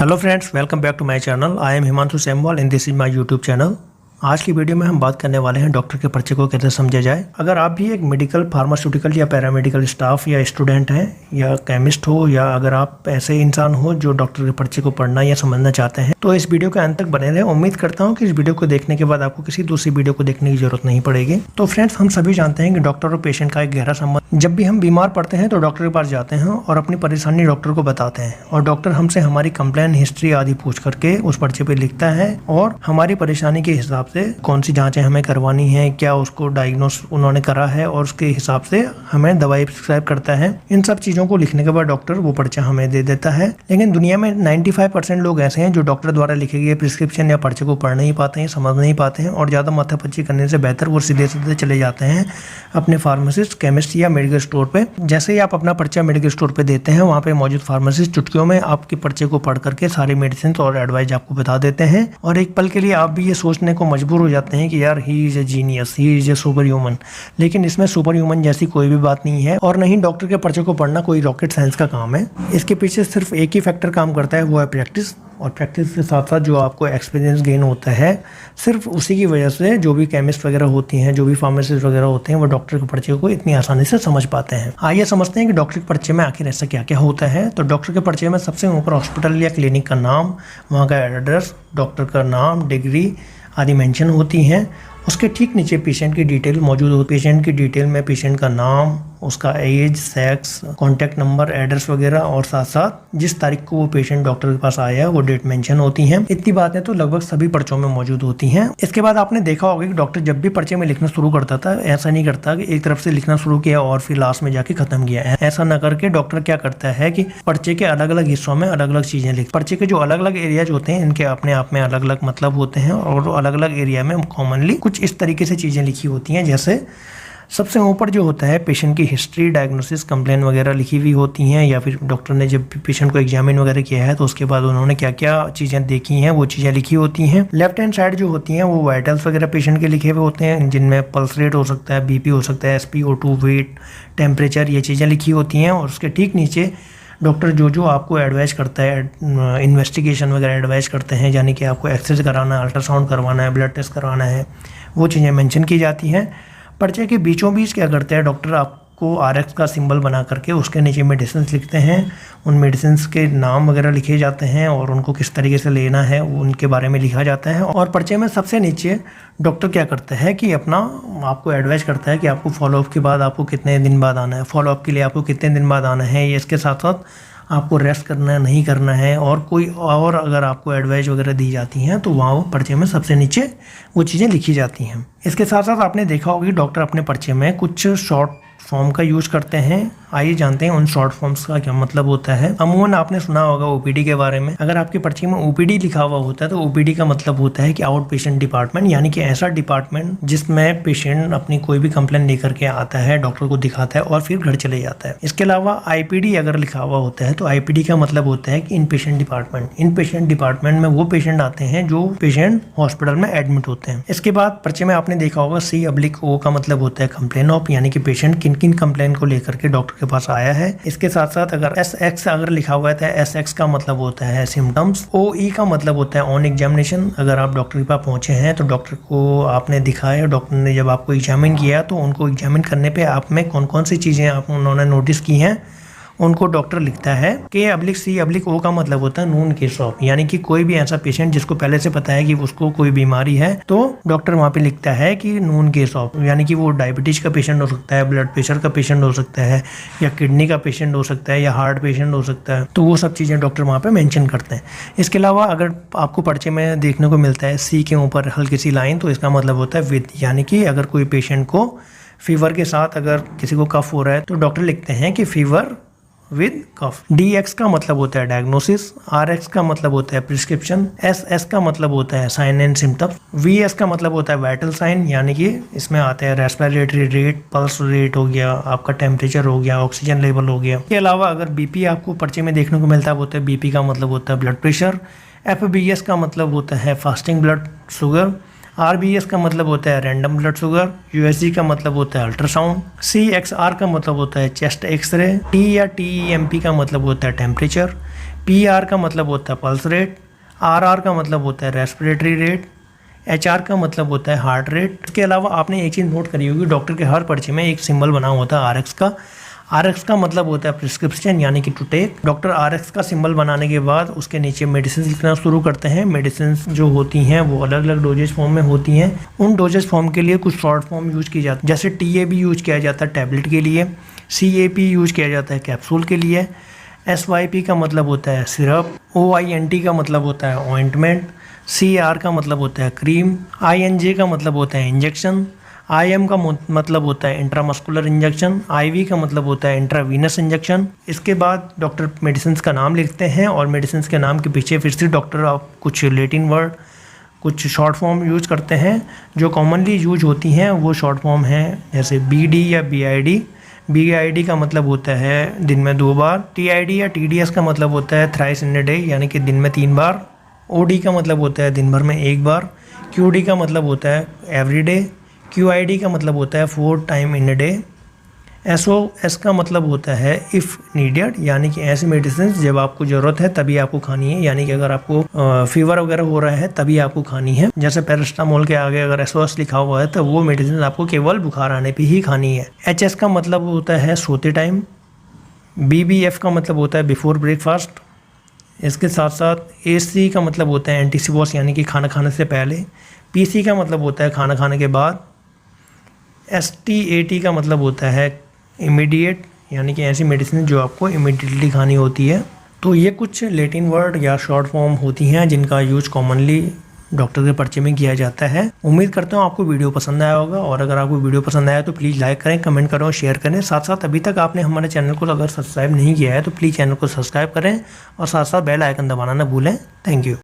Hello friends, welcome back to my channel. I am Himanshu Semwal and this is my YouTube channel. आज की video में हम बात करने वाले हैं डॉक्टर के पर्चे को कैसे समझा जाए। अगर आप भी एक मेडिकल, फार्मास्यूटिकल या पैरामेडिकल स्टाफ या स्टूडेंट हैं या केमिस्ट हो, या अगर आप ऐसे इंसान हो जो डॉक्टर के पर्चे को पढ़ना या समझना चाहते हैं, तो इस वीडियो के अंत तक बने रहें। उम्मीद करता हूँ कि इस वीडियो को देखने के बाद आपको किसी दूसरी वीडियो को देखने की जरूरत नहीं पड़ेगी। तो फ्रेंड्स, हम सभी जानते हैं कि डॉक्टर और पेशेंट का एक गहरा संबंध। जब भी हम बीमार पड़ते हैं तो डॉक्टर के पास जाते हैं और अपनी परेशानी डॉक्टर को बताते हैं, और डॉक्टर हमसे हमारी कंप्लेन हिस्ट्री आदि पूछ करके उस पर्चे पे लिखता है और हमारी परेशानी के हिसाब से कौन सी जांचें हमें करवानी है, क्या उसको डायग्नोस उन्होंने करा है, और उसके हिसाब से हमें दवाई प्रिस्क्राइब करता है। इन सब चीज़ों को लिखने के बाद डॉक्टर वो पर्चा हमें दे देता है। लेकिन दुनिया में 95% लोग ऐसे हैं जो डॉक्टर द्वारा लिखे गए प्रिस्क्रिप्शन या पर्चे को पढ़ नहीं पाते हैं, समझ नहीं पाते हैं, और ज़्यादा माथापच्ची करने से बेहतर वो सीधे सीधे चले जाते हैं अपने फार्मासिस्ट, केमिस्ट या मेडिकल स्टोर पे। जैसे ही आप अपना पर्चा मेडिकल स्टोर पे देते हैं, वहाँ पे मौजूद फार्मासिस्ट चुटकियों में आपके पर्चे को पढ़ करके सारी मेडिसिन और एडवाइस आपको बता देते हैं, और एक पल के लिए आप भी ये सोचने को मजबूर हो जाते हैं कि यार he is a genius, he is a super human. लेकिन इसमें सुपर ह्यूमन जैसी कोई भी बात नहीं है, और नहीं डॉक्टर के पर्चे को पढ़ना कोई रॉकेट साइंस का काम है। इसके पीछे सिर्फ एक ही फैक्टर काम करता है, वो है प्रैक्टिस। और प्रैक्टिस के साथ साथ जो आपको एक्सपीरियंस गेन होता है, सिर्फ उसी की वजह से जो भी केमिस्ट वगैरह होती हैं, जो भी फार्मासिस्ट वगैरह होते हैं, वो डॉक्टर के पर्चे को इतनी आसानी से समझ पाते हैं। आइए समझते हैं कि डॉक्टर के पर्चे में आखिर ऐसा क्या क्या होता है। तो डॉक्टर के पर्चे में सबसे ऊपर हॉस्पिटल या क्लिनिक का नाम, वहाँ का एड्रेस, डॉक्टर का नाम, डिग्री आदि मेंशन होती हैं। उसके ठीक नीचे पेशेंट की डिटेल मौजूद होती है। पेशेंट की डिटेल में पेशेंट का नाम, उसका age, sex, contact number, address वगैरह, और साथ साथ जिस तारीख को वो पेशेंट डॉक्टर के पास आया है वो डेट मेंशन होती हैं। इतनी बातें तो लगभग सभी पर्चों में मौजूद होती हैं। इसके बाद आपने देखा होगा कि डॉक्टर जब भी पर्चे में लिखना शुरू करता था, ऐसा नहीं करता कि एक तरफ से लिखना शुरू किया और फिर लास्ट में जाके खत्म किया। ऐसा न करके डॉक्टर क्या करता है कि पर्चे के अलग अलग हिस्सों में अलग अलग चीजें लिख। पर्चे के जो अलग अलग एरियाज होते हैं, इनके अपने आप में अलग अलग मतलब होते हैं, और अलग अलग एरिया में कॉमनली कुछ इस तरीके से चीजें लिखी होती हैं। जैसे सबसे ऊपर जो होता है पेशेंट की हिस्ट्री, डायग्नोसिस, कंप्लेन वगैरह लिखी हुई होती हैं, या फिर डॉक्टर ने जब पेशेंट को एग्जामिन वगैरह किया है तो उसके बाद उन्होंने क्या क्या चीज़ें देखी हैं वो चीज़ें लिखी होती हैं। लेफ्ट हैंड साइड जो होती हैं वो वाइटल्स वगैरह पेशेंट के लिखे हुए होते हैं, जिनमें पल्स रेट हो सकता है, बीपी हो सकता है, SpO2, वेट, टेम्परेचर, ये चीज़ें लिखी होती हैं। और उसके ठीक नीचे डॉक्टर जो आपको एडवाइस करता है, इन्वेस्टिगेशन वगैरह एडवाइस करते हैं, यानी कि आपको एक्सरे कराना है, अल्ट्रासाउंड करवाना है, ब्लड टेस्ट करवाना है, वो चीज़ें मेंशन की जाती हैं। पर्चे के बीचों बीच क्या करते हैं डॉक्टर, आपको RX का सिंबल बना करके उसके नीचे मेडिसिन लिखते हैं। उन मेडिसिन के नाम वगैरह लिखे जाते हैं और उनको किस तरीके से लेना है उनके बारे में लिखा जाता है। और पर्चे में सबसे नीचे डॉक्टर क्या करता है कि अपना आपको एडवाइस करता है कि आपको फॉलोअप के बाद आपको कितने दिन बाद आना है, फॉलोअप के लिए आपको कितने दिन बाद आना है। ये इसके साथ साथ आपको रेस्ट करना है, नहीं करना है, और कोई और अगर आपको एडवाइस वगैरह दी जाती हैं तो वहाँ वो पर्चे में सबसे नीचे वो चीज़ें लिखी जाती हैं। इसके साथ साथ आपने देखा होगा कि डॉक्टर अपने पर्चे में कुछ शॉर्ट फॉर्म का यूज करते हैं। आइए जानते हैं उन शॉर्ट फॉर्म्स का क्या मतलब होता है। अमूमन आपने सुना होगा OPD के बारे में। अगर आपके पर्चे में OPD लिखा हुआ होता है तो OPD का मतलब होता है कि आउट पेशेंट डिपार्टमेंट, यानी कि ऐसा डिपार्टमेंट जिसमें पेशेंट अपनी कोई भी कंप्लेंट लेकर के आता है, डॉक्टर को दिखाता है और फिर घर चले जाता है। इसके अलावा IPD अगर लिखा हुआ होता है तो IPD का मतलब होता है कि इन पेशेंट डिपार्टमेंट। इन पेशेंट डिपार्टमेंट में वो पेशेंट आते हैं जो पेशेंट हॉस्पिटल में एडमिट होते हैं। इसके बाद पर्चे में आपने देखा होगा C/O का मतलब होता है कंप्लेन ऑफ, यानी कि पेशेंट किन किन कंप्लेन को लेकर के डॉक्टर के पास आया है। इसके साथ साथ अगर SX अगर लिखा हुआ है, SX का मतलब होता है सिम्टम्स। OE का मतलब होता है ऑन एग्जामिनेशन। अगर आप डॉक्टर के पास पहुंचे हैं तो डॉक्टर को आपने दिखाया, डॉक्टर ने जब आपको एग्जामिन किया तो उनको एग्जामिन करने पे आप में कौन कौन सी चीज़ें उन्होंने नोटिस की हैं उनको डॉक्टर लिखता है। K/C/O का मतलब होता है नून केस ऑफ, यानी कि कोई भी ऐसा पेशेंट जिसको पहले से पता है कि उसको कोई बीमारी है तो डॉक्टर वहाँ पे लिखता है कि नून केस ऑफ, यानी कि वो डायबिटीज का पेशेंट हो सकता है, ब्लड प्रेशर का पेशेंट हो सकता है, या किडनी का पेशेंट हो सकता है, या हार्ट पेशेंट हो सकता है। तो वो सब चीज़ें डॉक्टर वहाँ पे मेंशन करते हैं। इसके अलावा अगर आपको पर्चे में देखने को मिलता है C के ऊपर हल्की सी लाइन, तो इसका मतलब होता है विद, यानी कि अगर कोई पेशेंट को फीवर के साथ अगर किसी को कफ हो रहा है तो डॉक्टर लिखते हैं कि फीवर विद कफ। DX का मतलब होता है डायग्नोसिस, RX का मतलब होता है प्रिस्क्रिप्शन, SS का मतलब होता है साइन एंड सिम्टम्स, VS का मतलब होता है वाइटल साइन, यानी कि इसमें आते हैं रेस्पिरेटरी रेट, पल्स रेट हो गया, आपका टेम्परेचर हो गया, ऑक्सीजन लेवल हो गया। इसके अलावा अगर BP आपको पर्चे में देखने को मिलता है, होता है BP का मतलब होता है ब्लड प्रेशर, FBS का मतलब होता है फास्टिंग ब्लड शुगर, RBS का मतलब होता है रैंडम ब्लड शुगर, USG का मतलब होता है अल्ट्रासाउंड, CXR का मतलब होता है चेस्ट एक्सरे, T या TEMP का मतलब होता है टेम्परेचर, PR का मतलब होता है पल्स रेट, RR का मतलब होता है रेस्पिरेटरी रेट, HR का मतलब होता है हार्ट रेट। इसके अलावा आपने एक चीज़ नोट करी होगी, डॉक्टर के हर पर्चे में एक सिंबल बना होता है RX का। RX का मतलब होता है प्रिस्क्रिप्शन यानी कि टू टेक। डॉक्टर RX का सिंबल बनाने के बाद उसके नीचे मेडिसिन लिखना शुरू करते हैं। मेडिसिन जो होती हैं वो अलग अलग डोजेज फॉर्म में होती हैं। उन डोजेज फॉर्म के लिए कुछ शॉर्ट फॉर्म यूज की जाती है, जैसे TAB यूज किया जाता है टैबलेट के लिए, CAP यूज किया जाता है कैप्सूल के लिए, SYP का मतलब होता है सिरप, OINT का मतलब होता है ऑइंटमेंट, CR का मतलब होता है क्रीम, INJ का मतलब होता है इंजेक्शन, IM का मतलब होता है इंट्रामस्कुलर इंजेक्शन, IV का मतलब होता है इंट्रावीनस इंजेक्शन। इसके बाद डॉक्टर मेडिसिन का नाम लिखते हैं और मेडिसिन के नाम के पीछे फिर से डॉक्टर आप कुछ लैटिन वर्ड, कुछ शॉर्ट फॉर्म यूज करते हैं। जो कॉमनली यूज होती हैं वो शॉर्ट फॉर्म हैं जैसे BD या BID। BID का मतलब होता है दिन में 2 बार। TID या TDS का मतलब होता है थ्राइस इन अ डे यानी कि दिन में 3 बार। OD का मतलब होता है दिन भर में 1 बार। QD का मतलब होता है एवरी डे। QID का मतलब होता है 4 time in a day. SOS का मतलब होता है इफ़ नीडेड यानी कि ऐसी मेडिसिन जब आपको ज़रूरत है तभी आपको खानी है, यानी कि अगर आपको फीवर वगैरह हो रहा है तभी आपको खानी है। जैसे पैरास्टामोल के आगे अगर SOS लिखा हुआ है तो वो मेडिसिन आपको केवल बुखार आने पे ही खानी है। HS का मतलब होता है सोते टाइम। BBF का मतलब होता है बिफोर ब्रेकफास्ट। इसके साथ साथ AC का मतलब होता है एंटीसिबोस यानी कि खाना खाने से पहले। PC का मतलब होता है खाना खाने के बाद। STAT का मतलब होता है इमीडिएट यानी कि ऐसी मेडिसिन जो आपको इमीडिएटली खानी होती है। तो ये कुछ लैटिन वर्ड या शॉर्ट फॉर्म होती हैं जिनका यूज कॉमनली डॉक्टर के पर्चे में किया जाता है। उम्मीद करता हूँ आपको वीडियो पसंद आया होगा, और अगर आपको वीडियो पसंद आया तो प्लीज़ लाइक करें, कमेंट करें और शेयर करें। साथ साथ अभी तक आपने हमारे चैनल को अगर सब्सक्राइब नहीं किया है तो प्लीज़ चैनल को सब्सक्राइब करें और साथ साथ बेल आइकन दबाना ना भूलें। Thank you.